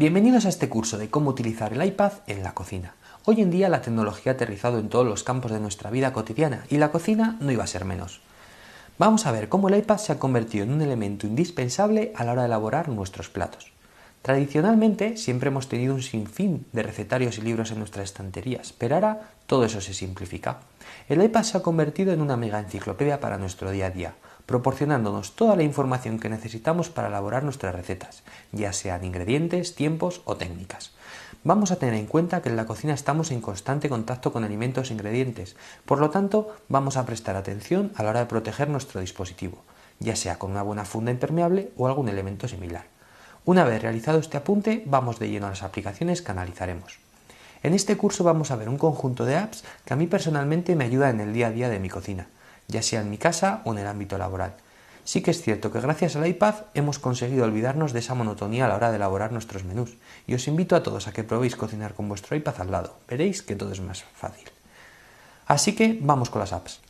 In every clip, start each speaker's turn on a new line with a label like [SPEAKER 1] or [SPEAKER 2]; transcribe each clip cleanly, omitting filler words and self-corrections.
[SPEAKER 1] Bienvenidos a este curso de cómo utilizar el iPad en la cocina. Hoy en día la tecnología ha aterrizado en todos los campos de nuestra vida cotidiana y la cocina no iba a ser menos. Vamos a ver cómo el iPad se ha convertido en un elemento indispensable a la hora de elaborar nuestros platos. Tradicionalmente siempre hemos tenido un sinfín de recetarios y libros en nuestras estanterías, pero ahora todo eso se simplifica. El iPad se ha convertido en una mega enciclopedia para nuestro día a día, proporcionándonos toda la información que necesitamos para elaborar nuestras recetas, ya sean ingredientes, tiempos o técnicas. Vamos a tener en cuenta que en la cocina estamos en constante contacto con alimentos e ingredientes, por lo tanto vamos a prestar atención a la hora de proteger nuestro dispositivo, ya sea con una buena funda impermeable o algún elemento similar. Una vez realizado este apunte, vamos de lleno a las aplicaciones que analizaremos. En este curso vamos a ver un conjunto de apps que a mí personalmente me ayudan en el día a día de mi cocina, ya sea en mi casa o en el ámbito laboral. Sí que es cierto que gracias al iPad hemos conseguido olvidarnos de esa monotonía a la hora de elaborar nuestros menús, y os invito a todos a que probéis cocinar con vuestro iPad al lado, veréis que todo es más fácil. Así que vamos con las apps.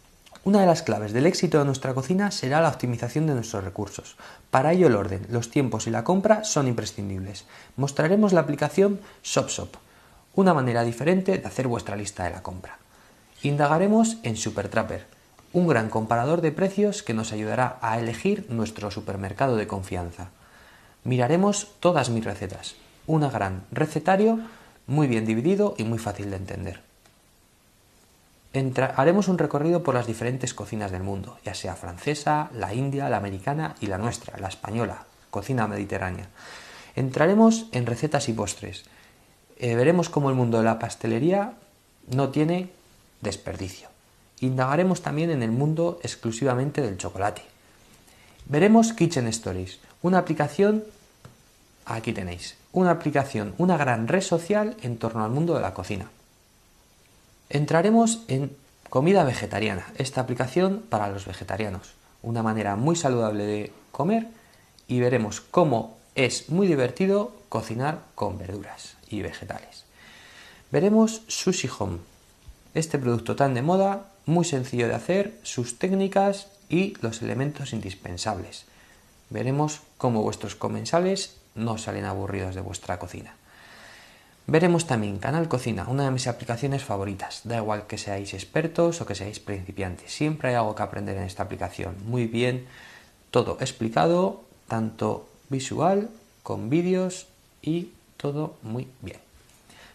[SPEAKER 1] Una de las claves del éxito de nuestra cocina será la optimización de nuestros recursos. Para ello el orden, los tiempos y la compra son imprescindibles. Mostraremos la aplicación ShopShop, una manera diferente de hacer vuestra lista de la compra. Indagaremos en SuperTrapper, un gran comparador de precios que nos ayudará a elegir nuestro supermercado de confianza. Miraremos todas mis recetas, un gran recetario muy bien dividido y muy fácil de entender. Haremos un recorrido por las diferentes cocinas del mundo, ya sea francesa, la india, la americana y la nuestra, la española, cocina mediterránea. Entraremos en recetas y postres. Veremos cómo el mundo de la pastelería no tiene desperdicio. Indagaremos también en el mundo exclusivamente del chocolate. Veremos Kitchen Stories, una aplicación, aquí tenéis, una gran red social en torno al mundo de la cocina. Entraremos en comida vegetariana, esta aplicación para los vegetarianos, una manera muy saludable de comer, y veremos cómo es muy divertido cocinar con verduras y vegetales. Veremos Sushi Home, este producto tan de moda, muy sencillo de hacer, sus técnicas y los elementos indispensables. Veremos cómo vuestros comensales no salen aburridos de vuestra cocina. Veremos también Canal Cocina, una de mis aplicaciones favoritas. Da igual que seáis expertos o que seáis principiantes, siempre hay algo que aprender en esta aplicación. Muy bien, todo explicado, tanto visual, con vídeos y todo muy bien.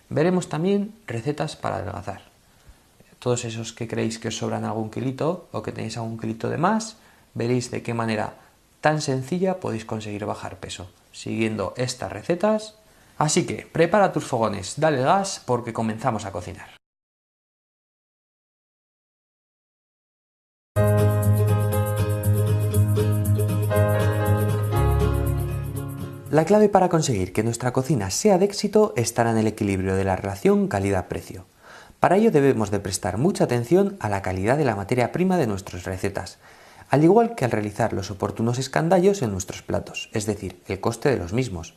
[SPEAKER 1] Veremos también recetas para adelgazar. Todos esos que creéis que os sobran algún kilito o que tenéis algún kilito de más, veréis de qué manera tan sencilla podéis conseguir bajar peso, siguiendo estas recetas. Así que prepara tus fogones, dale gas porque comenzamos a cocinar. La clave para conseguir que nuestra cocina sea de éxito estará en el equilibrio de la relación calidad-precio. Para ello debemos de prestar mucha atención a la calidad de la materia prima de nuestras recetas, al igual que al realizar los oportunos escandallos en nuestros platos, es decir, el coste de los mismos.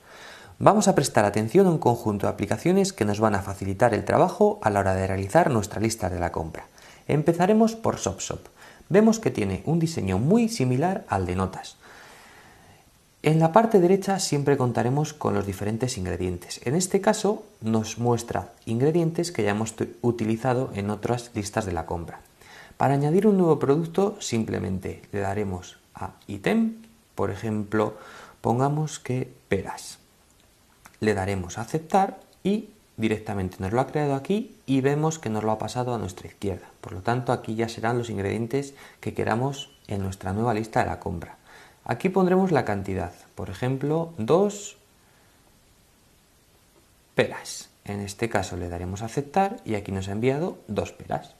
[SPEAKER 1] Vamos a prestar atención a un conjunto de aplicaciones que nos van a facilitar el trabajo a la hora de realizar nuestra lista de la compra. Empezaremos por ShopShop. Vemos que tiene un diseño muy similar al de notas. En la parte derecha siempre contaremos con los diferentes ingredientes. En este caso nos muestra ingredientes que ya hemos utilizado en otras listas de la compra. Para añadir un nuevo producto simplemente le daremos a ítem, por ejemplo, pongamos que peras. Le daremos a aceptar y directamente nos lo ha creado aquí y vemos que nos lo ha pasado a nuestra izquierda. Por lo tanto, aquí ya serán los ingredientes que queramos en nuestra nueva lista de la compra. Aquí pondremos la cantidad, por ejemplo, 2 peras. En este caso le daremos a aceptar y aquí nos ha enviado 2 peras.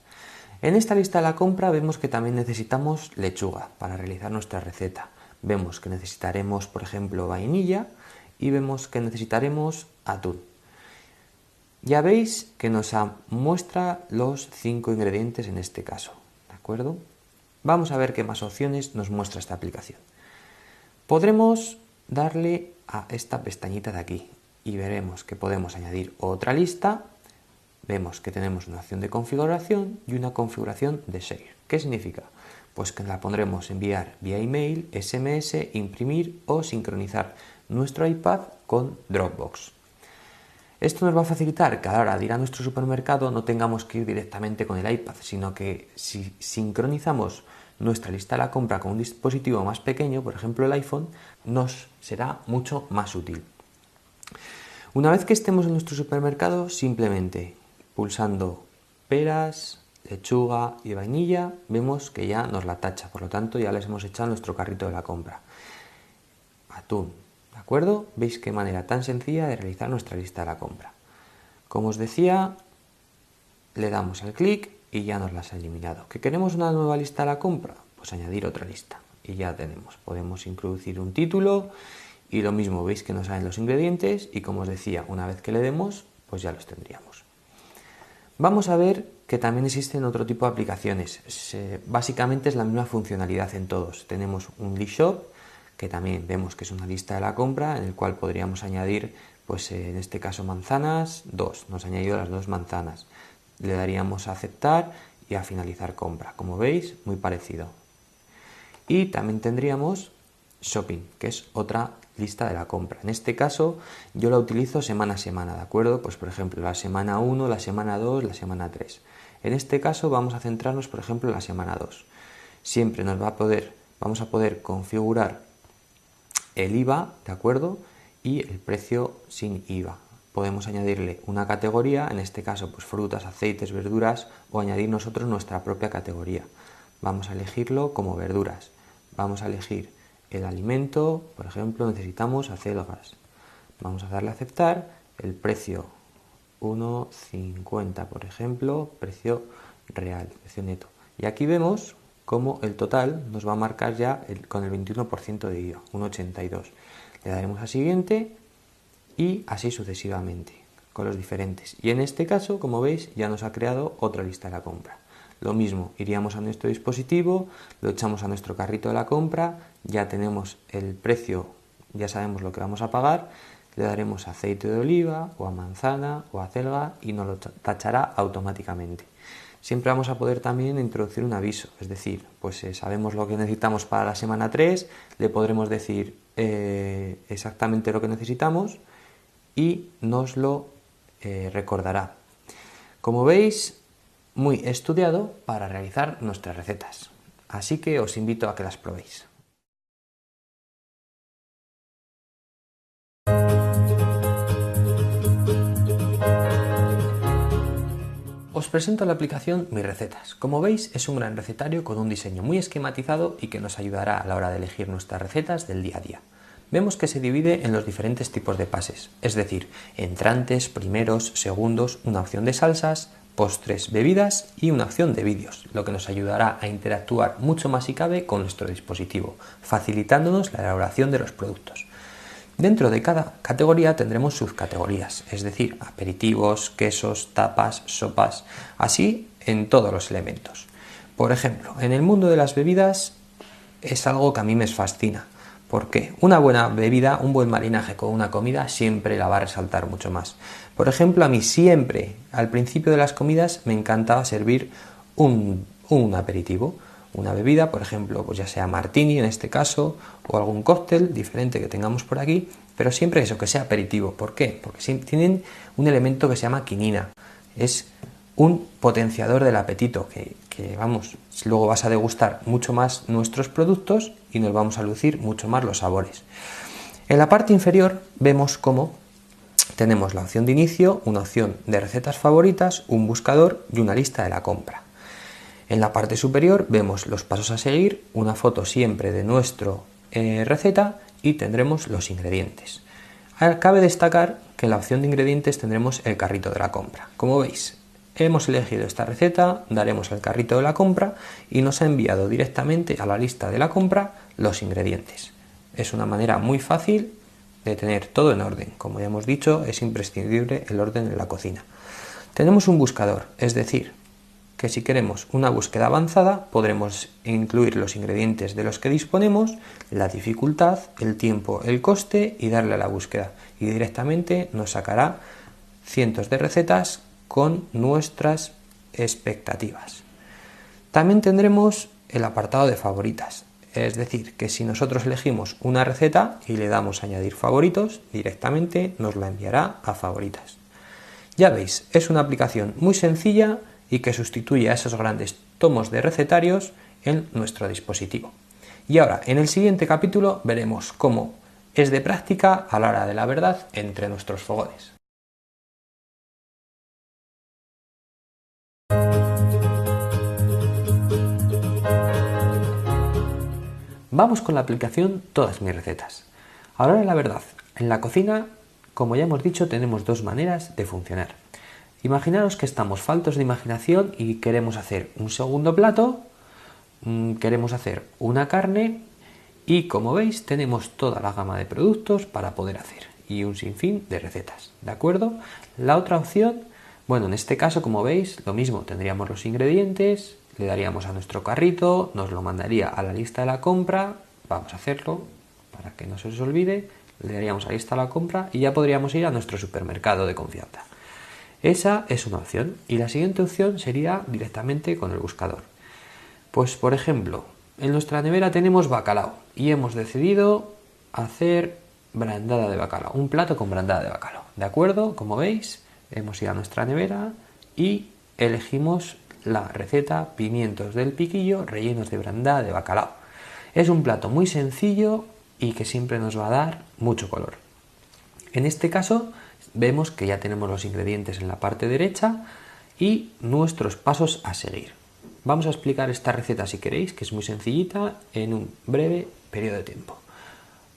[SPEAKER 1] En esta lista de la compra vemos que también necesitamos lechuga para realizar nuestra receta. Vemos que necesitaremos, por ejemplo, vainilla y vemos que necesitaremos atún. Ya veis que nos muestra los 5 ingredientes en este caso, ¿de acuerdo? Vamos a ver qué más opciones nos muestra esta aplicación. Podremos darle a esta pestañita de aquí y veremos que podemos añadir otra lista. Vemos que tenemos una opción de configuración y una configuración de share. ¿Qué significa? Pues que la pondremos enviar vía email, SMS, imprimir o sincronizar nuestro iPad con Dropbox. Esto nos va a facilitar que a la hora de ir a nuestro supermercado no tengamos que ir directamente con el iPad, sino que si sincronizamos nuestra lista de la compra con un dispositivo más pequeño, por ejemplo el iPhone, nos será mucho más útil. Una vez que estemos en nuestro supermercado, simplemente pulsando peras, lechuga y vainilla, vemos que ya nos la tacha, por lo tanto ya les hemos echado nuestro carrito de la compra. Atún, ¿de acuerdo? ¿Veis qué manera tan sencilla de realizar nuestra lista de la compra? Como os decía, le damos el clic y ya nos las ha eliminado. ¿Que queremos una nueva lista de la compra? Pues añadir otra lista y ya tenemos. Podemos introducir un título y lo mismo, veis que nos salen los ingredientes y como os decía, una vez que le demos, pues ya los tendríamos. Vamos a ver que también existen otro tipo de aplicaciones. Básicamente es la misma funcionalidad en todos. Tenemos un list shop, que también vemos que es una lista de la compra, en el cual podríamos añadir, pues en este caso manzanas, 2. Nos ha añadido las 2 manzanas. Le daríamos a aceptar y a finalizar compra. Como veis, muy parecido. Y también tendríamos shopping, que es otra lista de la compra. En este caso yo la utilizo semana a semana, ¿de acuerdo? Pues por ejemplo la semana 1, la semana 2, la semana 3. En este caso vamos a centrarnos por ejemplo en la semana 2. Siempre vamos a poder configurar el IVA, ¿de acuerdo? Y el precio sin IVA. Podemos añadirle una categoría, en este caso pues frutas, aceites, verduras, o añadir nosotros nuestra propia categoría. Vamos a elegirlo como verduras. Vamos a elegir el alimento, por ejemplo, necesitamos acelgas. Vamos a darle a aceptar, el precio 1,50, por ejemplo, precio real, precio neto. Y aquí vemos cómo el total nos va a marcar ya con el 21% de IVA, 1,82. Le daremos a siguiente y así sucesivamente, con los diferentes. Y en este caso, como veis, ya nos ha creado otra lista de la compra. Lo mismo, iríamos a nuestro dispositivo, lo echamos a nuestro carrito de la compra, ya tenemos el precio, ya sabemos lo que vamos a pagar, le daremos a aceite de oliva, o a manzana, o a acelga y nos lo tachará automáticamente. Siempre vamos a poder también introducir un aviso, es decir, pues sabemos lo que necesitamos para la semana 3, le podremos decir exactamente lo que necesitamos y nos lo recordará. Como veis, muy estudiado para realizar nuestras recetas, así que os invito a que las probéis. Os presento la aplicación Mis Recetas. Como veis, es un gran recetario con un diseño muy esquematizado y que nos ayudará a la hora de elegir nuestras recetas del día a día. Vemos que se divide en los diferentes tipos de pases, es decir, entrantes, primeros, segundos, una opción de salsas, postres, bebidas y una opción de vídeos, lo que nos ayudará a interactuar mucho más si cabe con nuestro dispositivo, facilitándonos la elaboración de los productos. Dentro de cada categoría tendremos subcategorías, es decir, aperitivos, quesos, tapas, sopas, así en todos los elementos. Por ejemplo, en el mundo de las bebidas es algo que a mí me fascina. Porque una buena bebida, un buen marinaje con una comida siempre la va a resaltar mucho más. Por ejemplo, a mí siempre, al principio de las comidas, me encantaba servir un aperitivo, una bebida, por ejemplo, pues ya sea martini en este caso, o algún cóctel diferente que tengamos por aquí, pero siempre eso, que sea aperitivo. ¿Por qué? Porque tienen un elemento que se llama quinina. Es un potenciador del apetito, que vamos, luego vas a degustar mucho más nuestros productos y nos vamos a lucir mucho más los sabores. En la parte inferior vemos cómo tenemos la opción de inicio, una opción de recetas favoritas, un buscador y una lista de la compra. En la parte superior vemos los pasos a seguir, una foto siempre de nuestra receta y tendremos los ingredientes. Cabe destacar que en la opción de ingredientes tendremos el carrito de la compra. Como veis, hemos elegido esta receta, daremos al carrito de la compra y nos ha enviado directamente a la lista de la compra los ingredientes. Es una manera muy fácil de tener todo en orden. Como ya hemos dicho, es imprescindible el orden en la cocina. Tenemos un buscador, es decir, que si queremos una búsqueda avanzada podremos incluir los ingredientes de los que disponemos, la dificultad, el tiempo, el coste y darle a la búsqueda. Y directamente nos sacará cientos de recetas con nuestras expectativas. También tendremos el apartado de favoritas, es decir, que si nosotros elegimos una receta y le damos a añadir favoritos, directamente nos la enviará a favoritas. Ya veis, es una aplicación muy sencilla y que sustituye a esos grandes tomos de recetarios en nuestro dispositivo. Y ahora, en el siguiente capítulo, veremos cómo es de práctica a la hora de la verdad entre nuestros fogones. Vamos con la aplicación Todas mis recetas. A la hora de la verdad, en la cocina, como ya hemos dicho, tenemos dos maneras de funcionar. Imaginaros que estamos faltos de imaginación y queremos hacer un segundo plato, queremos hacer una carne y, como veis, tenemos toda la gama de productos para poder hacer y un sinfín de recetas, ¿de acuerdo? La otra opción, bueno, en este caso, como veis, lo mismo, tendríamos los ingredientes, le daríamos a nuestro carrito, nos lo mandaría a la lista de la compra, vamos a hacerlo para que no se os olvide, le daríamos a la lista de la compra y ya podríamos ir a nuestro supermercado de confianza. Esa es una opción y la siguiente opción sería directamente con el buscador. Pues por ejemplo, en nuestra nevera tenemos bacalao y hemos decidido hacer brandada de bacalao, un plato con brandada de bacalao, ¿de acuerdo? Como veis, hemos ido a nuestra nevera y elegimos la receta pimientos del piquillo rellenos de brandada de bacalao. Es un plato muy sencillo y que siempre nos va a dar mucho color. En este caso vemos que ya tenemos los ingredientes en la parte derecha y nuestros pasos a seguir. Vamos a explicar esta receta, si queréis, que es muy sencillita, en un breve periodo de tiempo.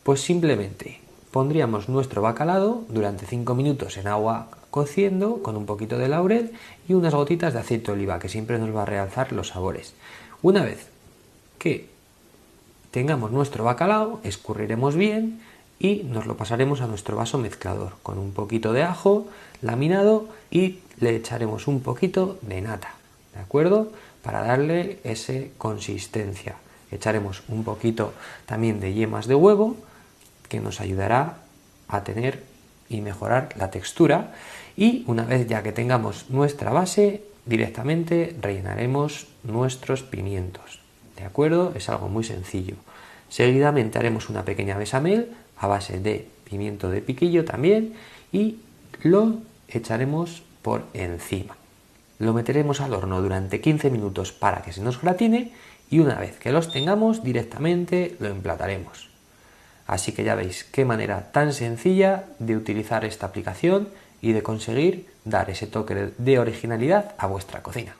[SPEAKER 1] Pues simplemente pondríamos nuestro bacalao durante 5 minutos en agua cociendo con un poquito de laurel y unas gotitas de aceite de oliva, que siempre nos va a realzar los sabores. Una vez que tengamos nuestro bacalao, escurriremos bien y nos lo pasaremos a nuestro vaso mezclador con un poquito de ajo laminado y le echaremos un poquito de nata, ¿de acuerdo? Para darle esa consistencia. Echaremos un poquito también de yemas de huevo que nos ayudará a tener y mejorar la textura y una vez ya que tengamos nuestra base, directamente rellenaremos nuestros pimientos, ¿de acuerdo? Es algo muy sencillo. Seguidamente haremos una pequeña bechamel a base de pimiento de piquillo también y lo echaremos por encima. Lo meteremos al horno durante 15 minutos para que se nos gratine y una vez que los tengamos directamente lo emplataremos. Así que ya veis qué manera tan sencilla de utilizar esta aplicación y de conseguir dar ese toque de originalidad a vuestra cocina.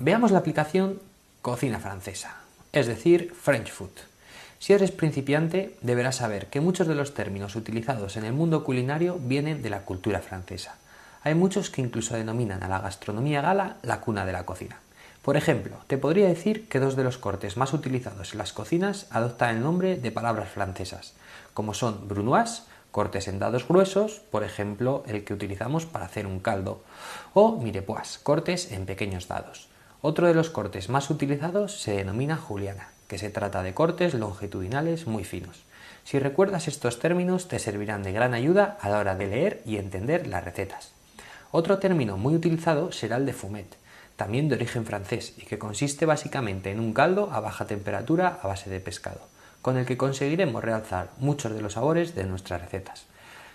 [SPEAKER 1] Veamos la aplicación Cocina Francesa, es decir, French Food. Si eres principiante, deberás saber que muchos de los términos utilizados en el mundo culinario vienen de la cultura francesa. Hay muchos que incluso denominan a la gastronomía gala la cuna de la cocina. Por ejemplo, te podría decir que dos de los cortes más utilizados en las cocinas adoptan el nombre de palabras francesas, como son brunoise, cortes en dados gruesos, por ejemplo, el que utilizamos para hacer un caldo, o mirepoix, cortes en pequeños dados. Otro de los cortes más utilizados se denomina juliana, que se trata de cortes longitudinales muy finos. Si recuerdas estos términos te servirán de gran ayuda a la hora de leer y entender las recetas. Otro término muy utilizado será el de fumet, también de origen francés y que consiste básicamente en un caldo a baja temperatura a base de pescado, con el que conseguiremos realzar muchos de los sabores de nuestras recetas.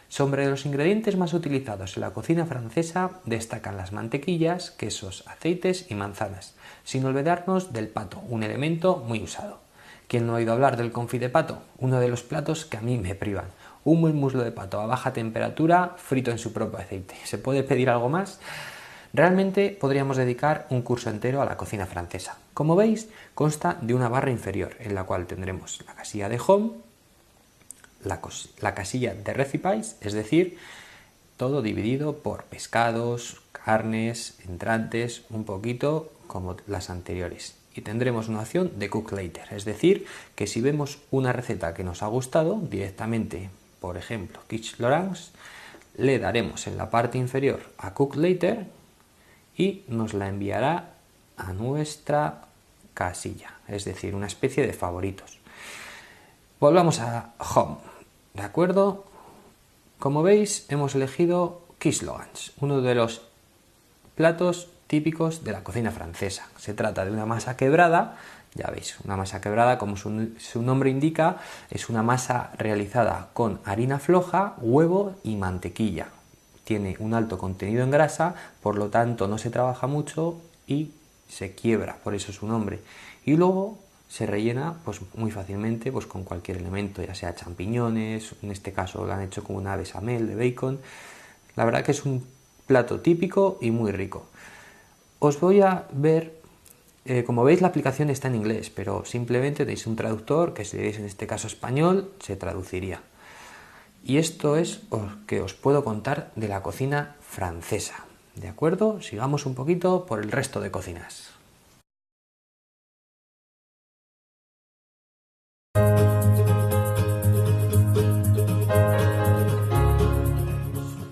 [SPEAKER 1] Sobre los ingredientes más utilizados en la cocina francesa destacan las mantequillas, quesos, aceites y manzanas, sin olvidarnos del pato, un elemento muy usado. ¿Quién no ha oído hablar del confit de pato? Uno de los platos que a mí me privan. Un buen muslo de pato a baja temperatura, frito en su propio aceite. ¿Se puede pedir algo más? Realmente podríamos dedicar un curso entero a la cocina francesa. Como veis, consta de una barra inferior, en la cual tendremos la casilla de home, la casilla de recipes, es decir, todo dividido por pescados, carnes, entrantes, un poquito como las anteriores. Y tendremos una opción de cook later, es decir, que si vemos una receta que nos ha gustado, directamente, por ejemplo, Quiche Lorraine, le daremos en la parte inferior a cook later y nos la enviará a nuestra casilla, es decir, una especie de favoritos. Volvamos a home, ¿de acuerdo? Como veis, hemos elegido quiche Lorraine, uno de los platos típicos de la cocina francesa. Se trata de una masa quebrada Ya veis, una masa quebrada, como su nombre indica, es una masa realizada con harina floja, huevo y mantequilla. Tiene un alto contenido en grasa, por lo tanto no se trabaja mucho y se quiebra, por eso su nombre. Y luego se rellena pues muy fácilmente pues con cualquier elemento, ya sea champiñones, en este caso lo han hecho con una bechamel de bacon. La verdad que es un plato típico y muy rico. Os voy a ver, como veis la aplicación está en inglés, pero simplemente tenéis un traductor que si veis en este caso español se traduciría. Y esto es lo que os puedo contar de la cocina francesa. ¿De acuerdo? Sigamos un poquito por el resto de cocinas.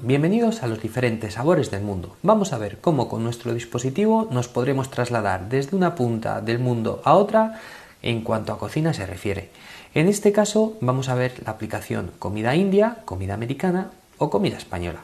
[SPEAKER 1] Bienvenidos a los diferentes sabores del mundo. Vamos a ver cómo con nuestro dispositivo nos podremos trasladar desde una punta del mundo a otra en cuanto a cocina se refiere. En este caso vamos a ver la aplicación comida india, comida americana o comida española.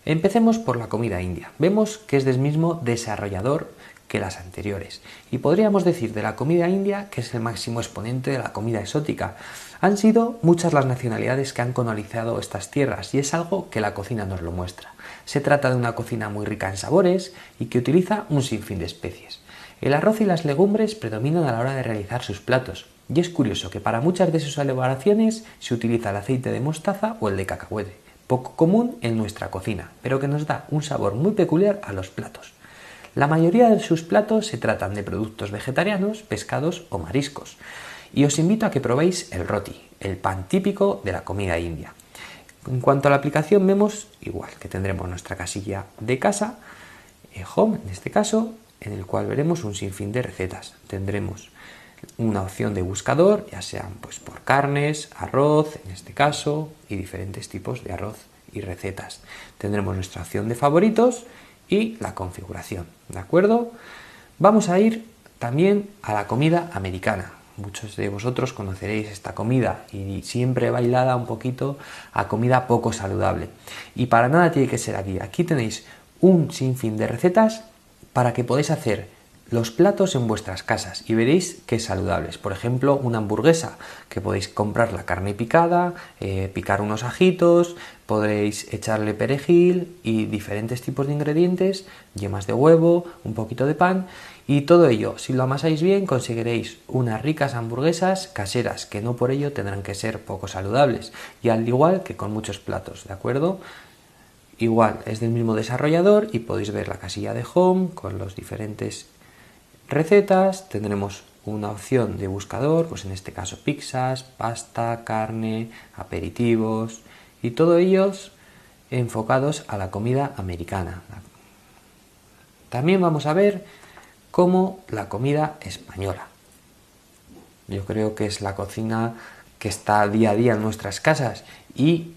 [SPEAKER 1] Empecemos por la comida india. Vemos que es del mismo desarrollador que las anteriores y podríamos decir de la comida india que es el máximo exponente de la comida exótica. Han sido muchas las nacionalidades que han colonizado estas tierras y es algo que la cocina nos lo muestra. Se trata de una cocina muy rica en sabores y que utiliza un sinfín de especies. El arroz y las legumbres predominan a la hora de realizar sus platos y es curioso que para muchas de sus elaboraciones se utiliza el aceite de mostaza o el de cacahuete, poco común en nuestra cocina, pero que nos da un sabor muy peculiar a los platos. La mayoría de sus platos se tratan de productos vegetarianos, pescados o mariscos. Y os invito a que probéis el roti, el pan típico de la comida india. En cuanto a la aplicación vemos igual que tendremos nuestra casilla de casa, home en este caso, en el cual veremos un sinfín de recetas. Tendremos una opción de buscador, ya sean pues por carnes, arroz en este caso y diferentes tipos de arroz y recetas. Tendremos nuestra opción de favoritos y la configuración, ¿de acuerdo? Vamos a ir también a la comida americana. Muchos de vosotros conoceréis esta comida y siempre bailada un poquito a comida poco saludable. Y para nada tiene que ser aquí. Aquí tenéis un sinfín de recetas para que podáis hacer los platos en vuestras casas y veréis que es saludables. Por ejemplo, una hamburguesa, que podéis comprar la carne picada, picar unos ajitos, podréis echarle perejil y diferentes tipos de ingredientes, yemas de huevo, un poquito de pan y todo ello, si lo amasáis bien, conseguiréis unas ricas hamburguesas caseras, que no por ello tendrán que ser poco saludables, y al igual que con muchos platos, ¿de acuerdo? Igual, es del mismo desarrollador y podéis ver la casilla de home con los diferentes recetas. Tendremos una opción de buscador, pues en este caso pizzas, pasta, carne, aperitivos y todos ellos enfocados a la comida americana. También vamos a ver cómo la comida española. Yo creo que es la cocina que está día a día en nuestras casas y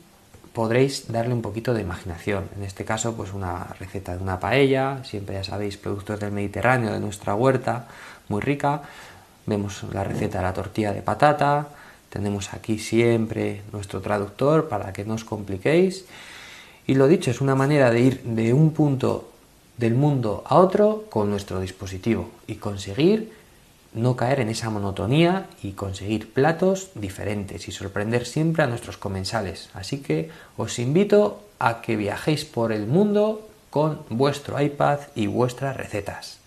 [SPEAKER 1] podréis darle un poquito de imaginación. En este caso, pues una receta de una paella, siempre ya sabéis, productos del Mediterráneo, de nuestra huerta, muy rica. Vemos la receta de la tortilla de patata, tenemos aquí siempre nuestro traductor para que no os compliquéis. Y lo dicho, es una manera de ir de un punto del mundo a otro con nuestro dispositivo y conseguir no caer en esa monotonía y conseguir platos diferentes y sorprender siempre a nuestros comensales. Así que os invito a que viajéis por el mundo con vuestro iPad y vuestras recetas.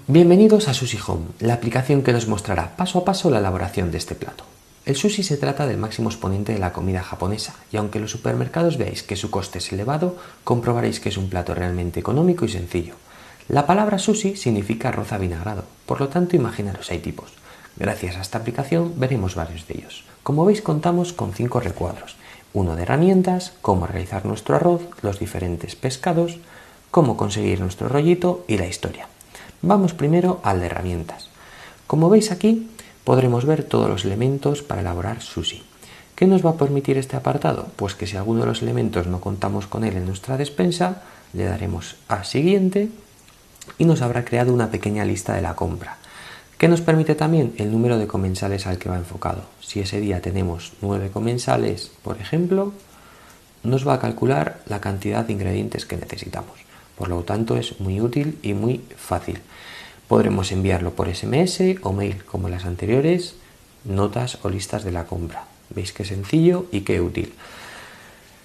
[SPEAKER 1] Bienvenidos a Sushi Home, la aplicación que nos mostrará paso a paso la elaboración de este plato. El sushi se trata del máximo exponente de la comida japonesa y aunque en los supermercados veáis que su coste es elevado, comprobaréis que es un plato realmente económico y sencillo. La palabra sushi significa arroz avinagrado, por lo tanto imaginaros hay tipos. Gracias a esta aplicación veremos varios de ellos. Como veis contamos con 5 recuadros, uno de herramientas, cómo realizar nuestro arroz, los diferentes pescados, cómo conseguir nuestro rollito y la historia. Vamos primero al de herramientas. Como veis aquí, podremos ver todos los elementos para elaborar sushi. ¿Qué nos va a permitir este apartado? Pues que si alguno de los elementos no contamos con él en nuestra despensa, le daremos a siguiente y nos habrá creado una pequeña lista de la compra. ¿Qué nos permite también? El número de comensales al que va enfocado. Si ese día tenemos 9 comensales, por ejemplo, nos va a calcular la cantidad de ingredientes que necesitamos. Por lo tanto, es muy útil y muy fácil. Podremos enviarlo por SMS o mail, como las anteriores notas o listas de la compra. ¿Veis qué sencillo y qué útil?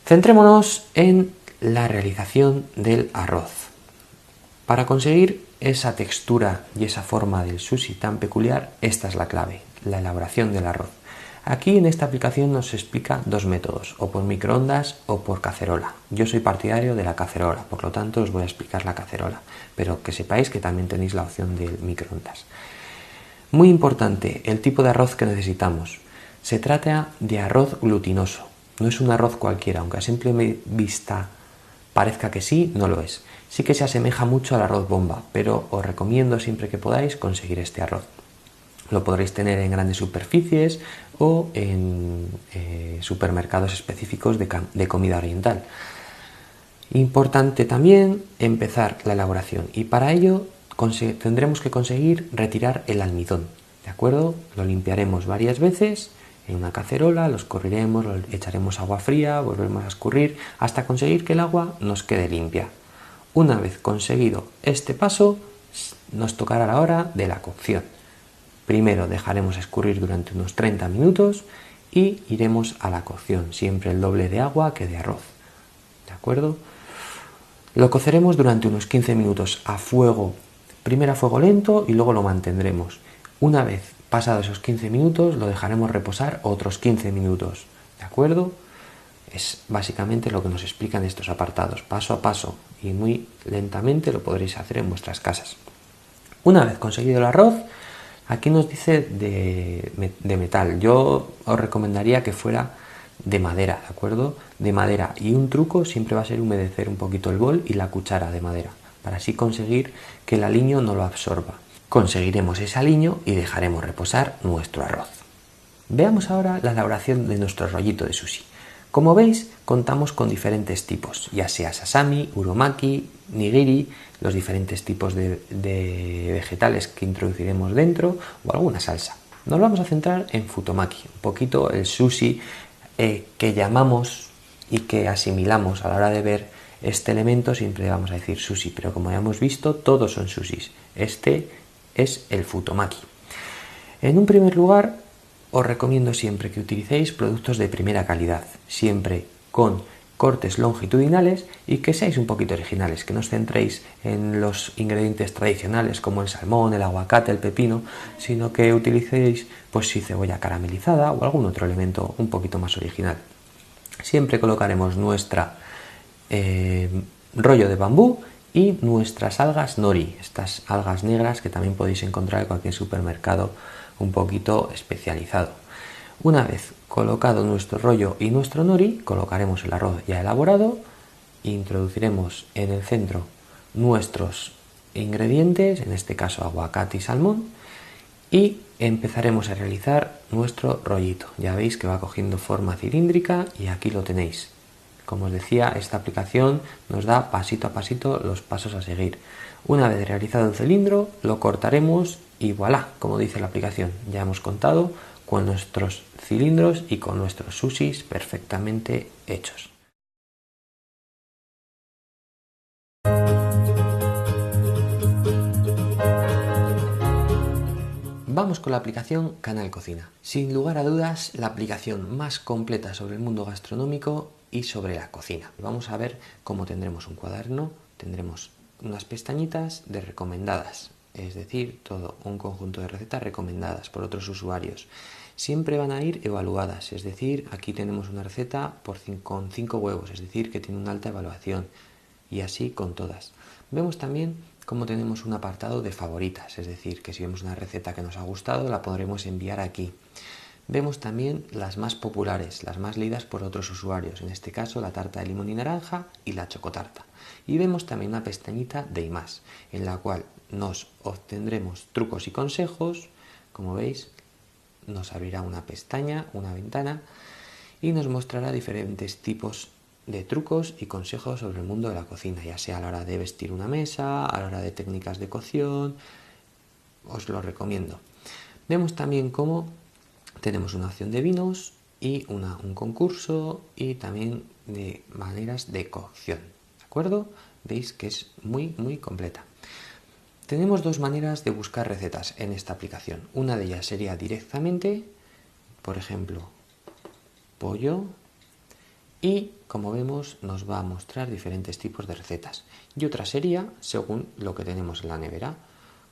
[SPEAKER 1] Centrémonos en la realización del arroz. Para conseguir esa textura y esa forma del sushi tan peculiar, esta es la clave, la elaboración del arroz. Aquí en esta aplicación nos explica dos métodos, o por microondas o por cacerola. Yo soy partidario de la cacerola, por lo tanto os voy a explicar la cacerola, pero que sepáis que también tenéis la opción del microondas. Muy importante, el tipo de arroz que necesitamos. Se trata de arroz glutinoso, no es un arroz cualquiera, aunque a simple vista parezca que sí, no lo es. Sí que se asemeja mucho al arroz bomba, pero os recomiendo siempre que podáis conseguir este arroz. Lo podréis tener en grandes superficies o en supermercados específicos de comida oriental. Importante también empezar la elaboración y para ello tendremos que conseguir retirar el almidón, ¿de acuerdo? Lo limpiaremos varias veces en una cacerola, lo escurriremos, lo echaremos agua fría, volveremos a escurrir hasta conseguir que el agua nos quede limpia. Una vez conseguido este paso, nos tocará la hora de la cocción. Primero dejaremos escurrir durante unos 30 minutos y iremos a la cocción, siempre el doble de agua que de arroz, ¿de acuerdo? Lo coceremos durante unos 15 minutos primero a fuego lento y luego lo mantendremos. Una vez pasados esos 15 minutos lo dejaremos reposar otros 15 minutos, ¿de acuerdo? Es básicamente lo que nos explican estos apartados, paso a paso y muy lentamente lo podréis hacer en vuestras casas. Una vez conseguido el arroz, aquí nos dice de metal. Yo os recomendaría que fuera de madera, ¿de acuerdo? De madera. Y un truco siempre va a ser humedecer un poquito el bol y la cuchara de madera, para así conseguir que el aliño no lo absorba. Conseguiremos ese aliño y dejaremos reposar nuestro arroz. Veamos ahora la elaboración de nuestro rollito de sushi. Como veis, contamos con diferentes tipos, ya sea sasami, uromaki, nigiri, los diferentes tipos de vegetales que introduciremos dentro o alguna salsa. Nos vamos a centrar en futomaki, un poquito el sushi que llamamos y que asimilamos a la hora de ver este elemento, siempre vamos a decir sushi, pero como ya hemos visto, todos son sushis. Este es el futomaki. En un primer lugar, os recomiendo siempre que utilicéis productos de primera calidad, siempre con cortes longitudinales y que seáis un poquito originales, que no os centréis en los ingredientes tradicionales como el salmón, el aguacate, el pepino, sino que utilicéis pues sí cebolla caramelizada o algún otro elemento un poquito más original. Siempre colocaremos nuestra rollo de bambú y nuestras algas nori, estas algas negras que también podéis encontrar en cualquier supermercado un poquito especializado. Una vez colocado nuestro rollo y nuestro nori, colocaremos el arroz ya elaborado, introduciremos en el centro nuestros ingredientes, en este caso aguacate y salmón, y empezaremos a realizar nuestro rollito. Ya veis que va cogiendo forma cilíndrica y aquí lo tenéis. Como os decía, esta aplicación nos da pasito a pasito los pasos a seguir. Una vez realizado el cilindro, lo cortaremos y voilà, como dice la aplicación, ya hemos contado con nuestros cilindros y con nuestros sushis perfectamente hechos. Vamos con la aplicación Canal Cocina. Sin lugar a dudas, la aplicación más completa sobre el mundo gastronómico y sobre la cocina. Vamos a ver cómo tendremos un cuaderno, tendremos unas pestañitas de recomendadas, es decir, todo un conjunto de recetas recomendadas por otros usuarios. Siempre van a ir evaluadas, es decir, aquí tenemos una receta con 5 huevos, es decir, que tiene una alta evaluación, y así con todas. Vemos también cómo tenemos un apartado de favoritas, es decir, que si vemos una receta que nos ha gustado, la podremos enviar aquí. Vemos también las más populares, las más leídas por otros usuarios, en este caso la tarta de limón y naranja y la chocotarta. Y vemos también una pestañita de y más, en la cual nos obtendremos trucos y consejos. Como veis, nos abrirá una pestaña, una ventana, y nos mostrará diferentes tipos de trucos y consejos sobre el mundo de la cocina, ya sea a la hora de vestir una mesa, a la hora de técnicas de cocción. Os lo recomiendo. Vemos también cómo tenemos una opción de vinos, y un concurso y también de maneras de cocción. ¿De acuerdo? Veis que es muy completa. Tenemos dos maneras de buscar recetas en esta aplicación. Una de ellas sería directamente, por ejemplo, pollo, y como vemos nos va a mostrar diferentes tipos de recetas. Y otra sería según lo que tenemos en la nevera.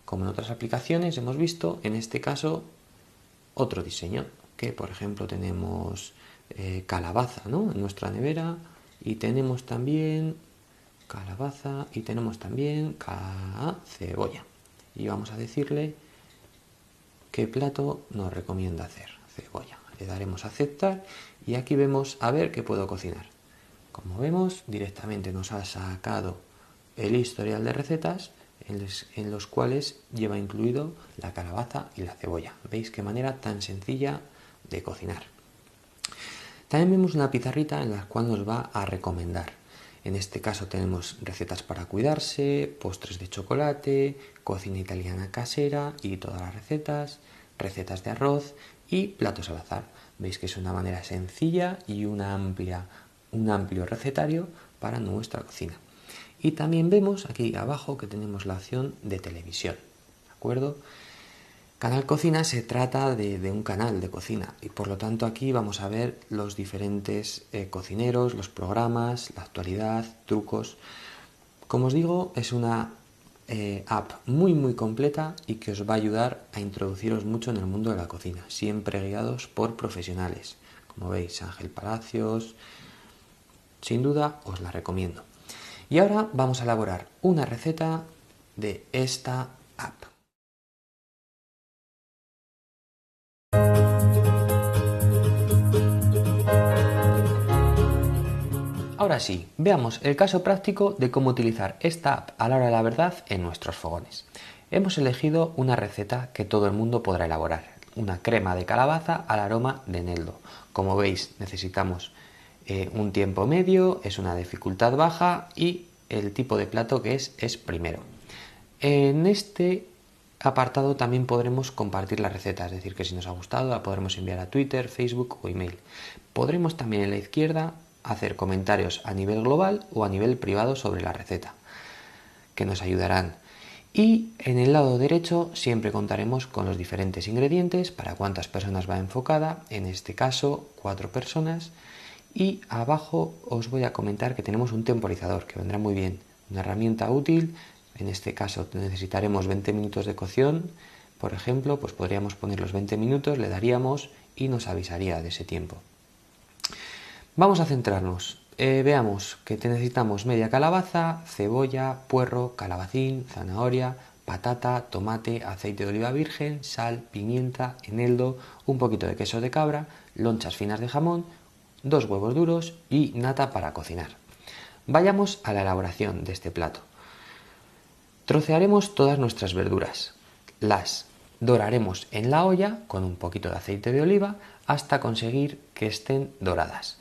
[SPEAKER 1] Como en otras aplicaciones hemos visto, en este caso otro diseño, que por ejemplo tenemos calabaza, ¿no?, en nuestra nevera, y tenemos también calabaza y tenemos también cebolla. Y vamos a decirle qué plato nos recomienda hacer. Cebolla. Le daremos a aceptar y aquí vemos a ver qué puedo cocinar. Como vemos, directamente nos ha sacado el historial de recetas en los cuales lleva incluido la calabaza y la cebolla. ¿Veis qué manera tan sencilla de cocinar? También vemos una pizarrita en la cual nos va a recomendar. En este caso tenemos recetas para cuidarse, postres de chocolate, cocina italiana casera y todas las recetas de arroz y platos al azar. Veis que es una manera sencilla y un amplio recetario para nuestra cocina. Y también vemos aquí abajo que tenemos la opción de televisión, ¿de acuerdo? Canal Cocina se trata de un canal de cocina y por lo tanto aquí vamos a ver los diferentes cocineros, los programas, la actualidad, trucos. Como os digo, es una app muy completa y que os va a ayudar a introduciros mucho en el mundo de la cocina, siempre guiados por profesionales. Como veis, Ángel Palacios, sin duda os la recomiendo. Y ahora vamos a elaborar una receta de esta app. Ahora sí, veamos el caso práctico de cómo utilizar esta app a la hora de la verdad en nuestros fogones. Hemos elegido una receta que todo el mundo podrá elaborar, una crema de calabaza al aroma de eneldo. Como veis, necesitamos un tiempo medio, es una dificultad baja y el tipo de plato que es primero. En este apartado también podremos compartir la receta, es decir, que si nos ha gustado la podremos enviar a Twitter, Facebook o email. Podremos también en la izquierda hacer comentarios a nivel global o a nivel privado sobre la receta, que nos ayudarán. Y en el lado derecho siempre contaremos con los diferentes ingredientes, para cuántas personas va enfocada, en este caso 4 personas. Y abajo os voy a comentar que tenemos un temporizador que vendrá muy bien, una herramienta útil. En este caso necesitaremos 20 minutos de cocción, por ejemplo, pues podríamos poner los 20 minutos, le daríamos y nos avisaría de ese tiempo. Vamos a centrarnos. Veamos que necesitamos media calabaza, cebolla, puerro, calabacín, zanahoria, patata, tomate, aceite de oliva virgen, sal, pimienta, eneldo, un poquito de queso de cabra, lonchas finas de jamón, 2 huevos duros y nata para cocinar. Vayamos a la elaboración de este plato. Trocearemos todas nuestras verduras. Las doraremos en la olla con un poquito de aceite de oliva hasta conseguir que estén doradas.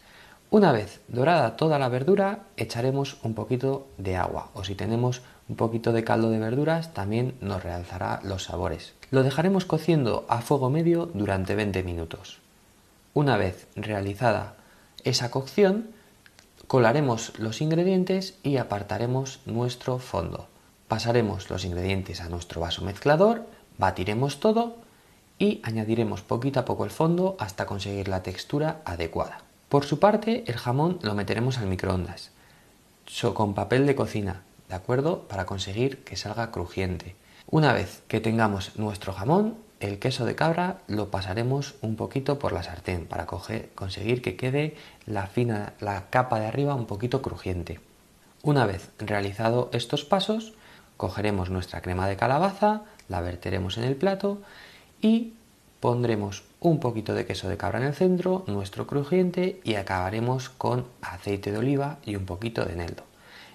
[SPEAKER 1] Una vez dorada toda la verdura, echaremos un poquito de agua, o si tenemos un poquito de caldo de verduras también nos realzará los sabores. Lo dejaremos cociendo a fuego medio durante 20 minutos. Una vez realizada esa cocción, colaremos los ingredientes y apartaremos nuestro fondo. Pasaremos los ingredientes a nuestro vaso mezclador, batiremos todo y añadiremos poquito a poco el fondo hasta conseguir la textura adecuada. Por su parte, el jamón lo meteremos al microondas, con papel de cocina, ¿de acuerdo? Para conseguir que salga crujiente. Una vez que tengamos nuestro jamón, el queso de cabra lo pasaremos un poquito por la sartén para conseguir que quede la capa de arriba un poquito crujiente. Una vez realizado estos pasos, cogeremos nuestra crema de calabaza, la verteremos en el plato y pondremos un poquito de queso de cabra en el centro, nuestro crujiente, y acabaremos con aceite de oliva y un poquito de eneldo.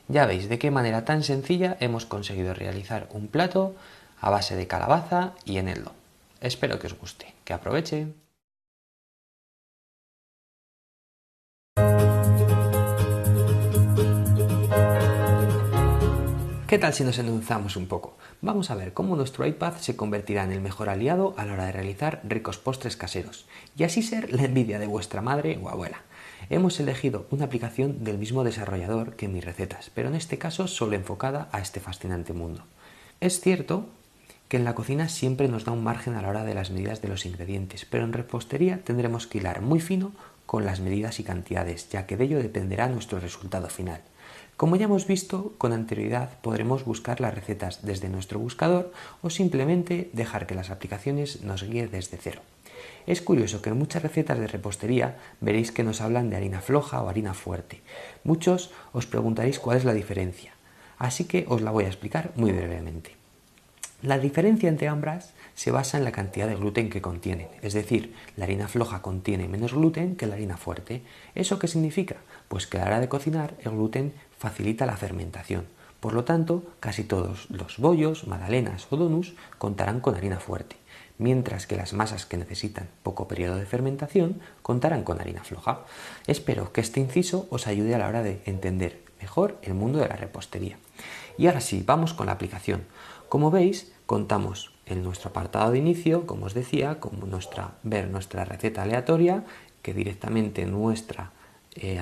[SPEAKER 1] Ya veis de qué manera tan sencilla hemos conseguido realizar un plato a base de calabaza y eneldo. Espero que os guste, que aproveche. ¿Qué tal si nos endulzamos un poco? Vamos a ver cómo nuestro iPad se convertirá en el mejor aliado a la hora de realizar ricos postres caseros y así ser la envidia de vuestra madre o abuela. Hemos elegido una aplicación del mismo desarrollador que mis recetas, pero en este caso solo enfocada a este fascinante mundo. Es cierto que en la cocina siempre nos da un margen a la hora de las medidas de los ingredientes, pero en repostería tendremos que hilar muy fino con las medidas y cantidades, ya que de ello dependerá nuestro resultado final. Como ya hemos visto con anterioridad, podremos buscar las recetas desde nuestro buscador o simplemente dejar que las aplicaciones nos guíen desde cero. Es curioso que en muchas recetas de repostería veréis que nos hablan de harina floja o harina fuerte. Muchos os preguntaréis cuál es la diferencia, así que os la voy a explicar muy brevemente. La diferencia entre ambas se basa en la cantidad de gluten que contienen, es decir, la harina floja contiene menos gluten que la harina fuerte. ¿Eso qué significa? Pues que a la hora de cocinar el gluten facilita la fermentación. Por lo tanto, casi todos los bollos, magdalenas o donuts contarán con harina fuerte, mientras que las masas que necesitan poco periodo de fermentación contarán con harina floja. Espero que este inciso os ayude a la hora de entender mejor el mundo de la repostería. Y ahora sí, vamos con la aplicación. Como veis, contamos en nuestro apartado de inicio, como os decía, con ver nuestra receta aleatoria, que directamente nuestra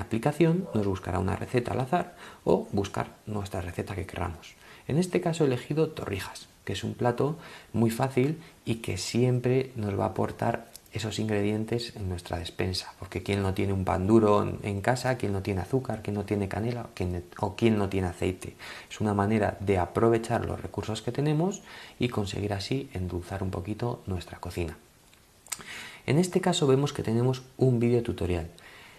[SPEAKER 1] aplicación nos buscará una receta al azar o buscar nuestra receta que queramos. En este caso he elegido torrijas, que es un plato muy fácil y que siempre nos va a aportar esos ingredientes en nuestra despensa, porque quién no tiene un pan duro en casa, quién no tiene azúcar, quién no tiene canela o quién no tiene aceite. Es una manera de aprovechar los recursos que tenemos y conseguir así endulzar un poquito nuestra cocina. En este caso vemos que tenemos un vídeo tutorial.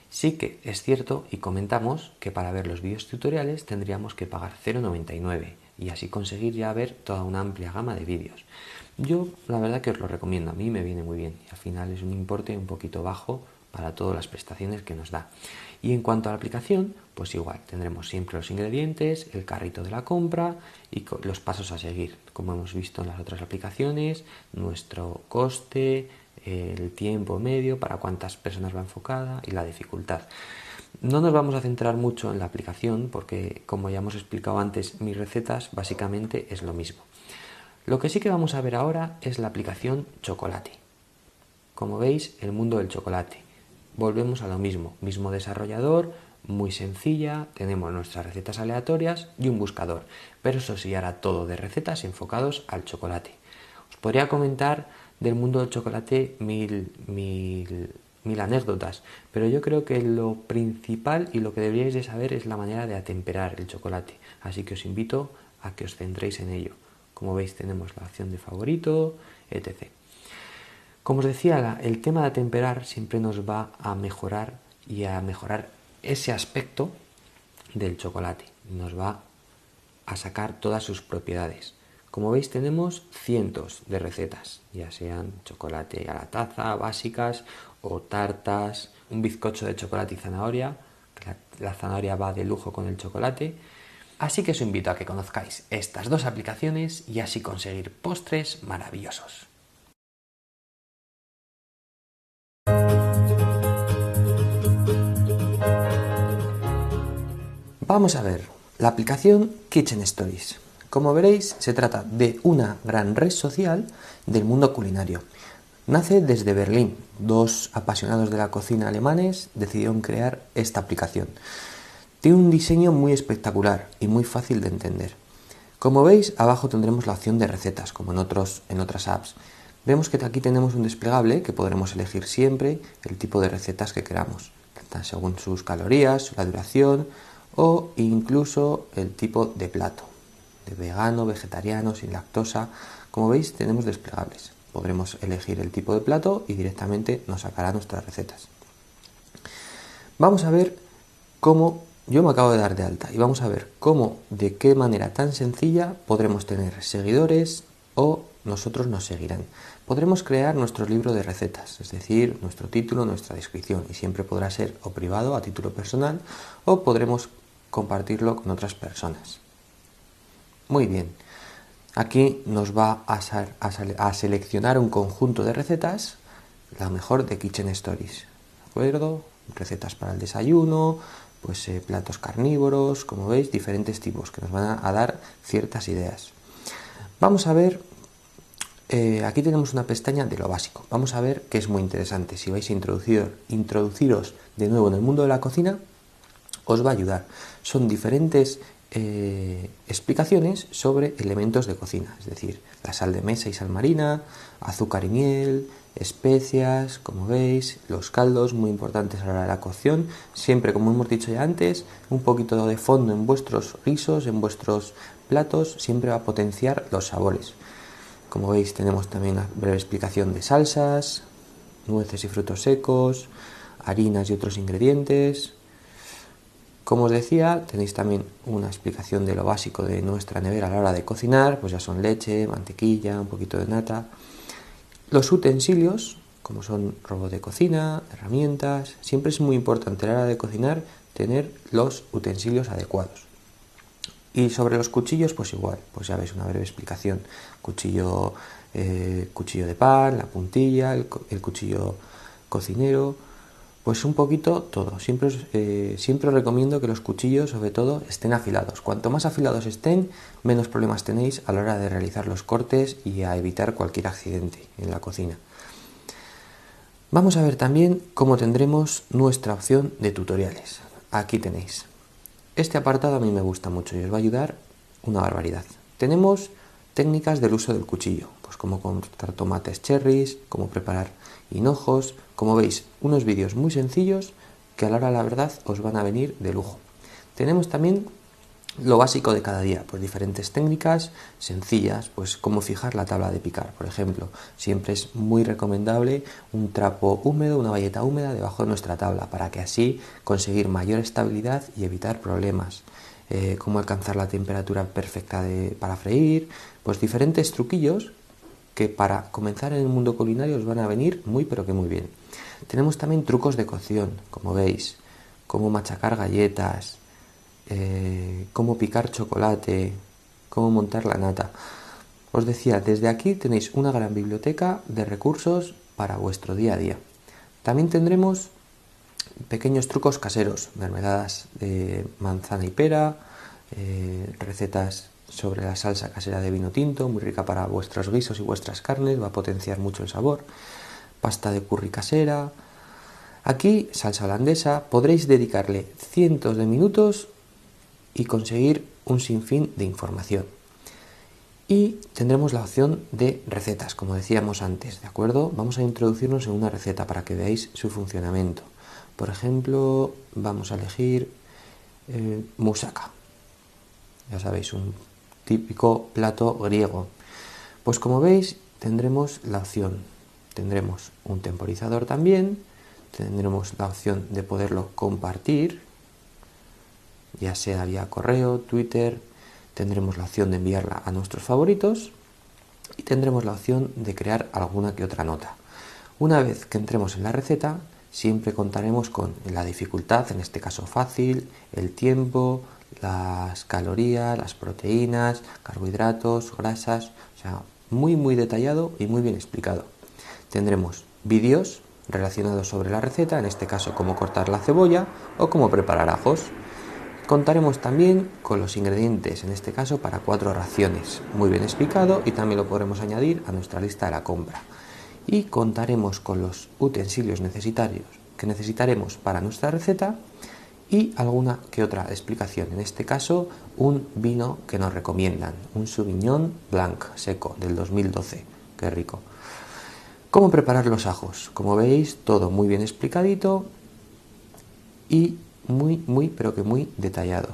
[SPEAKER 1] Sí que es cierto y comentamos que para ver los vídeos tutoriales tendríamos que pagar 0,99 y así conseguir ya ver toda una amplia gama de vídeos. Yo la verdad que os lo recomiendo, a mí me viene muy bien y al final es un importe un poquito bajo para todas las prestaciones que nos da. Y en cuanto a la aplicación, pues igual, tendremos siempre los ingredientes, el carrito de la compra y los pasos a seguir, como hemos visto en las otras aplicaciones, nuestro coste, el tiempo medio, para cuántas personas va enfocada y la dificultad. No nos vamos a centrar mucho en la aplicación porque, como ya hemos explicado antes, mis recetas básicamente es lo mismo. Lo que sí que vamos a ver ahora es la aplicación Chocolate. Como veis, el mundo del chocolate. Volvemos a lo mismo desarrollador, muy sencilla, tenemos nuestras recetas aleatorias y un buscador, pero eso sí, hará todo de recetas enfocados al chocolate. Os podría comentar del mundo del chocolate mil anécdotas, pero yo creo que lo principal y lo que deberíais de saber es la manera de atemperar el chocolate, así que os invito a que os centréis en ello. Como veis tenemos la opción de favorito, etc. Como os decía, el tema de atemperar siempre nos va a mejorar ese aspecto del chocolate, nos va a sacar todas sus propiedades. Como veis tenemos cientos de recetas, ya sean chocolate a la taza, básicas o tartas, un bizcocho de chocolate y zanahoria, la zanahoria va de lujo con el chocolate. Así que os invito a que conozcáis estas dos aplicaciones y así conseguir postres maravillosos. Vamos a ver la aplicación Kitchen Stories. Como veréis, se trata de una gran red social del mundo culinario. Nace desde Berlín. Dos apasionados de la cocina alemanes decidieron crear esta aplicación. Tiene un diseño muy espectacular y muy fácil de entender. Como veis, abajo tendremos la opción de recetas, como en otras apps. Vemos que aquí tenemos un desplegable que podremos elegir siempre el tipo de recetas que queramos, según sus calorías, la duración o incluso el tipo de plato, de vegano, vegetariano, sin lactosa. Como veis, tenemos desplegables. Podremos elegir el tipo de plato y directamente nos sacará nuestras recetas. Vamos a ver cómo. Yo me acabo de dar de alta y vamos a ver de qué manera tan sencilla podremos tener seguidores o nosotros nos seguirán. Podremos crear nuestro libro de recetas, es decir, nuestro título, nuestra descripción, y siempre podrá ser o privado a título personal o podremos compartirlo con otras personas. Muy bien, aquí nos va a seleccionar un conjunto de recetas, la mejor de Kitchen Stories, ¿de acuerdo? Recetas para el desayuno, pues platos carnívoros, como veis, diferentes tipos que nos van a dar ciertas ideas. Vamos a ver, aquí tenemos una pestaña de lo básico. Vamos a ver que es muy interesante. Si vais a introduciros de nuevo en el mundo de la cocina, os va a ayudar. Son diferentes explicaciones sobre elementos de cocina, es decir, la sal de mesa y sal marina, azúcar y miel, especias, como veis, los caldos muy importantes a la hora de la cocción, siempre, como hemos dicho ya antes, un poquito de fondo en vuestros guisos, en vuestros platos, siempre va a potenciar los sabores. Como veis, tenemos también una breve explicación de salsas, nueces y frutos secos, harinas y otros ingredientes. Como os decía, tenéis también una explicación de lo básico de nuestra nevera a la hora de cocinar, pues ya son leche, mantequilla, un poquito de nata. Los utensilios, como son robot de cocina, herramientas, siempre es muy importante a la hora de cocinar tener los utensilios adecuados. Y sobre los cuchillos, pues igual, pues ya veis una breve explicación. Cuchillo de pan, la puntilla, el cuchillo cocinero, pues un poquito todo. Siempre os recomiendo que los cuchillos, sobre todo, estén afilados. Cuanto más afilados estén, menos problemas tenéis a la hora de realizar los cortes y a evitar cualquier accidente en la cocina. Vamos a ver también cómo tendremos nuestra opción de tutoriales. Aquí tenéis. Este apartado a mí me gusta mucho y os va a ayudar una barbaridad. Tenemos técnicas del uso del cuchillo, pues cómo cortar tomates cherries, cómo preparar hinojos. Como veis, unos vídeos muy sencillos que a la hora de la verdad os van a venir de lujo. Tenemos también lo básico de cada día, pues diferentes técnicas sencillas, pues cómo fijar la tabla de picar, por ejemplo. Siempre es muy recomendable un trapo húmedo, una bayeta húmeda debajo de nuestra tabla, para que así conseguir mayor estabilidad y evitar problemas. Cómo alcanzar la temperatura perfecta para freír, pues diferentes truquillos que para comenzar en el mundo culinario os van a venir muy pero que muy bien. Tenemos también trucos de cocción, como veis, cómo machacar galletas, cómo picar chocolate, cómo montar la nata. Os decía, desde aquí tenéis una gran biblioteca de recursos para vuestro día a día. También tendremos pequeños trucos caseros, mermeladas de manzana y pera, recetas sobre la salsa casera de vino tinto, muy rica para vuestros guisos y vuestras carnes, va a potenciar mucho el sabor, pasta de curry casera. Aquí, salsa holandesa, podréis dedicarle cientos de minutos y conseguir un sinfín de información. Y tendremos la opción de recetas, como decíamos antes, ¿de acuerdo? Vamos a introducirnos en una receta para que veáis su funcionamiento. Por ejemplo, vamos a elegir moussaka. Ya sabéis, un típico plato griego. Pues como veis, tendremos la opción. Tendremos un temporizador también. Tendremos la opción de poderlo compartir, ya sea vía correo, Twitter. Tendremos la opción de enviarla a nuestros favoritos y tendremos la opción de crear alguna que otra nota. Una vez que entremos en la receta, siempre contaremos con la dificultad, en este caso fácil, el tiempo, las calorías, las proteínas, carbohidratos, grasas, o sea, muy detallado y muy bien explicado. Tendremos vídeos relacionados sobre la receta, en este caso cómo cortar la cebolla o cómo preparar ajos. Contaremos también con los ingredientes, en este caso para 4 raciones, muy bien explicado, y también lo podremos añadir a nuestra lista de la compra. Y contaremos con los utensilios que necesitaremos para nuestra receta y alguna que otra explicación, en este caso un vino que nos recomiendan, un Sauvignon Blanc seco del 2012, qué rico. Cómo preparar los ajos, como veis, todo muy bien explicadito y pero que muy detallado.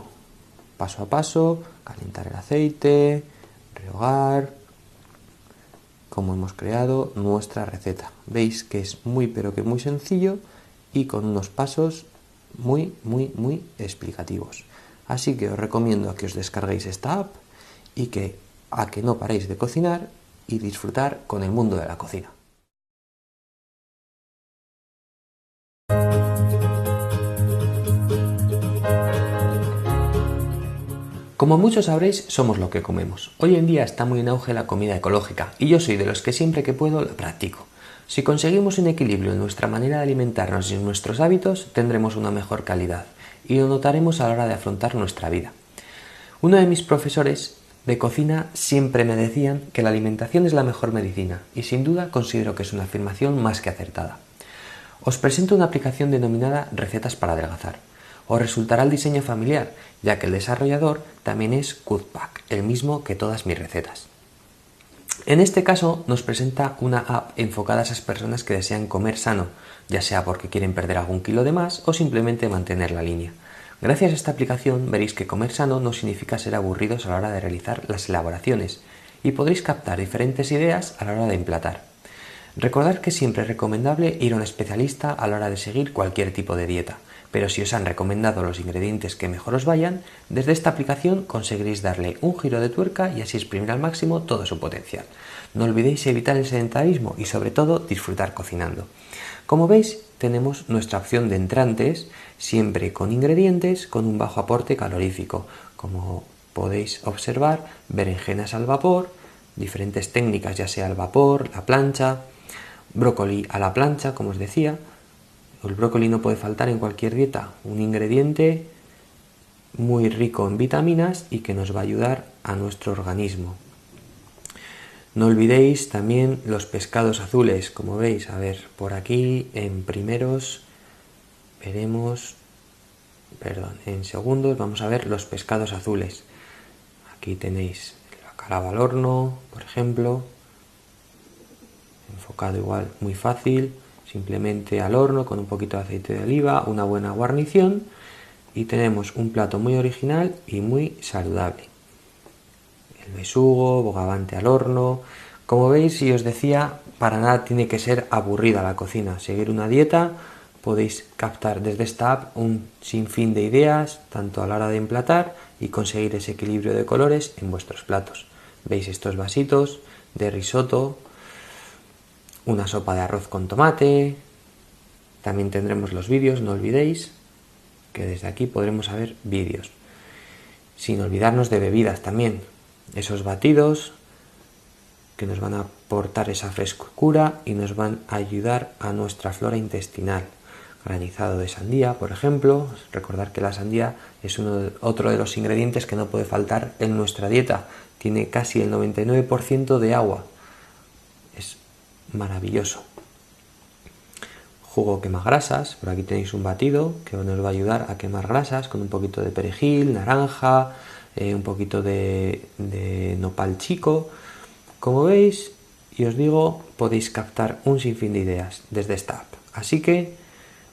[SPEAKER 1] Paso a paso, calentar el aceite, rehogar, como hemos creado nuestra receta. Veis que es muy pero que muy sencillo y con unos pasos muy explicativos. Así que os recomiendo a que os descarguéis esta app y a que no paréis de cocinar y disfrutar con el mundo de la cocina. Como muchos sabréis, somos lo que comemos. Hoy en día está muy en auge la comida ecológica y yo soy de los que siempre que puedo la practico. Si conseguimos un equilibrio en nuestra manera de alimentarnos y en nuestros hábitos, tendremos una mejor calidad y lo notaremos a la hora de afrontar nuestra vida. Uno de mis profesores de cocina siempre me decían que la alimentación es la mejor medicina y sin duda considero que es una afirmación más que acertada. Os presento una aplicación denominada Recetas para adelgazar. Os resultará el diseño familiar, ya que el desarrollador también es Cookpack, el mismo que todas mis recetas. En este caso nos presenta una app enfocada a esas personas que desean comer sano, ya sea porque quieren perder algún kilo de más o simplemente mantener la línea. Gracias a esta aplicación veréis que comer sano no significa ser aburridos a la hora de realizar las elaboraciones y podréis captar diferentes ideas a la hora de emplatar. Recordad que siempre es recomendable ir a un especialista a la hora de seguir cualquier tipo de dieta, pero si os han recomendado los ingredientes que mejor os vayan, desde esta aplicación conseguiréis darle un giro de tuerca y así exprimir al máximo todo su potencial. No olvidéis evitar el sedentarismo y sobre todo disfrutar cocinando. Como veis, tenemos nuestra opción de entrantes, siempre con ingredientes con un bajo aporte calorífico. Como podéis observar, berenjenas al vapor, diferentes técnicas, ya sea al vapor, la plancha, brócoli a la plancha, como os decía. El brócoli no puede faltar en cualquier dieta, un ingrediente muy rico en vitaminas y que nos va a ayudar a nuestro organismo. No olvidéis también los pescados azules, como veis, a ver, por aquí en primeros veremos, en segundos vamos a ver los pescados azules. Aquí tenéis el bacalao al horno, por ejemplo, enfocado igual, muy fácil, simplemente al horno con un poquito de aceite de oliva, una buena guarnición y tenemos un plato muy original y muy saludable. El besugo, bogavante al horno. Como veis, y os decía, para nada tiene que ser aburrida la cocina. Seguir una dieta, podéis captar desde esta app un sinfín de ideas, tanto a la hora de emplatar y conseguir ese equilibrio de colores en vuestros platos. Veis estos vasitos de risotto, una sopa de arroz con tomate. También tendremos los vídeos, no olvidéis que desde aquí podremos ver vídeos. Sin olvidarnos de bebidas también. Esos batidos que nos van a aportar esa frescura y nos van a ayudar a nuestra flora intestinal. Granizado de sandía, por ejemplo. Recordad que la sandía es otro de los ingredientes que no puede faltar en nuestra dieta. Tiene casi el 99% de agua. Es maravilloso. Jugo quemagrasas. Por aquí tenéis un batido que nos va a ayudar a quemar grasas con un poquito de perejil, naranja, un poquito de nopal chico. Como veis, y os digo, podéis captar un sinfín de ideas desde esta app. Así que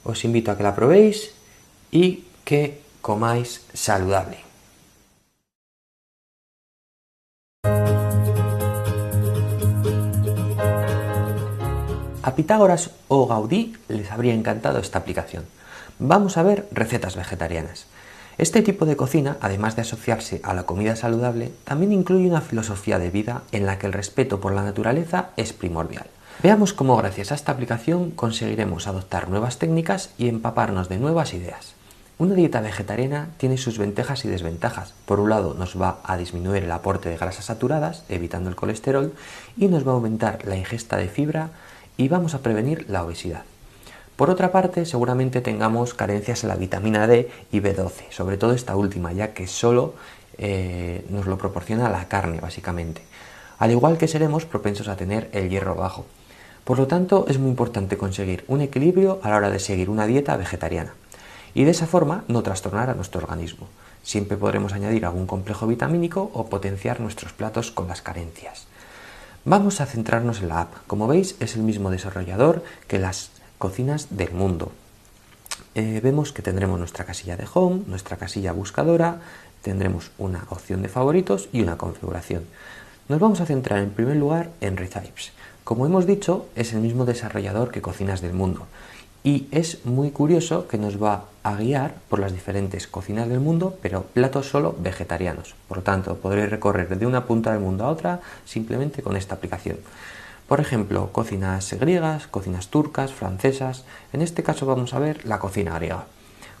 [SPEAKER 1] os invito a que la probéis y que comáis saludable. A Pitágoras o Gaudí les habría encantado esta aplicación. Vamos a ver recetas vegetarianas. Este tipo de cocina, además de asociarse a la comida saludable, también incluye una filosofía de vida en la que el respeto por la naturaleza es primordial. Veamos cómo gracias a esta aplicación conseguiremos adoptar nuevas técnicas y empaparnos de nuevas ideas. Una dieta vegetariana tiene sus ventajas y desventajas. Por un lado nos va a disminuir el aporte de grasas saturadas, evitando el colesterol, y nos va a aumentar la ingesta de fibra y vamos a prevenir la obesidad. Por otra parte, seguramente tengamos carencias en la vitamina D y B12, sobre todo esta última, ya que solo nos lo proporciona la carne, básicamente. Al igual que seremos propensos a tener el hierro bajo. Por lo tanto, es muy importante conseguir un equilibrio a la hora de seguir una dieta vegetariana. Y de esa forma no trastornar a nuestro organismo. Siempre podremos añadir algún complejo vitamínico o potenciar nuestros platos con las carencias. Vamos a centrarnos en la app. Como veis, es el mismo desarrollador que las cocinas del mundo. Vemos que tendremos nuestra casilla de home, nuestra casilla buscadora, tendremos una opción de favoritos y una configuración. Nos vamos a centrar en primer lugar en Recipes. Como hemos dicho, es el mismo desarrollador que Cocinas del Mundo y es muy curioso que nos va a guiar por las diferentes cocinas del mundo, pero platos solo vegetarianos. Por lo tanto, podréis recorrer de una punta del mundo a otra simplemente con esta aplicación. Por ejemplo, cocinas griegas, cocinas turcas, francesas. En este caso vamos a ver la cocina griega.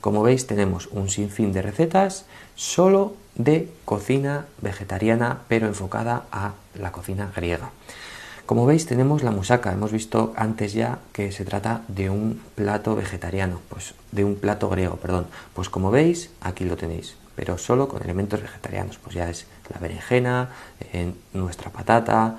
[SPEAKER 1] Como veis, tenemos un sinfín de recetas solo de cocina vegetariana, pero enfocada a la cocina griega. Como veis tenemos la musaca, hemos visto antes ya que se trata de un plato vegetariano, pues de un plato griego, perdón. Pues como veis aquí lo tenéis, pero solo con elementos vegetarianos, pues ya es la berenjena, nuestra patata,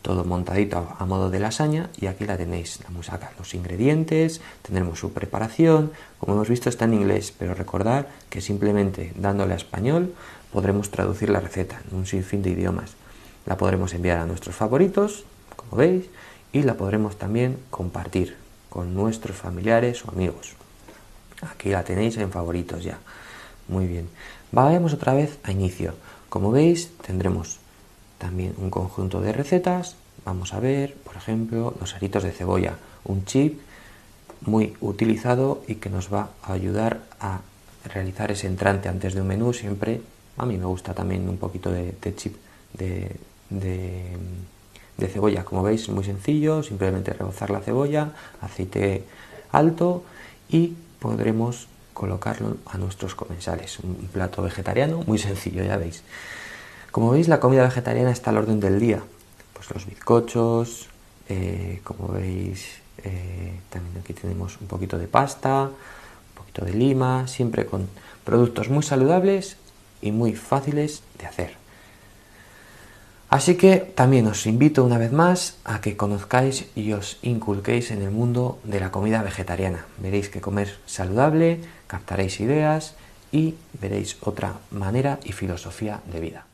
[SPEAKER 1] todo montadito a modo de lasaña, y aquí la tenéis, la musaca, los ingredientes, tendremos su preparación, como hemos visto está en inglés, pero recordad que simplemente dándole a español podremos traducir la receta en un sinfín de idiomas. La podremos enviar a nuestros favoritos, como veis, y la podremos también compartir con nuestros familiares o amigos. Aquí la tenéis en favoritos ya. Muy bien. Vayamos otra vez a inicio. Como veis, tendremos también un conjunto de recetas. Vamos a ver, por ejemplo, los aritos de cebolla, un chip muy utilizado y que nos va a ayudar a realizar ese entrante antes de un menú. Siempre, a mí me gusta también un poquito de chip de cebolla. Como veis, muy sencillo, simplemente rebozar la cebolla, aceite alto y podremos colocarlo a nuestros comensales. Un plato vegetariano muy sencillo, ya veis. Como veis, la comida vegetariana está al orden del día. Pues los bizcochos, como veis, también aquí tenemos un poquito de pasta, un poquito de lima, siempre con productos muy saludables y muy fáciles de hacer. Así que también os invito una vez más a que conozcáis y os inculquéis en el mundo de la comida vegetariana. Veréis que comer saludable, captaréis ideas y veréis otra manera y filosofía de vida.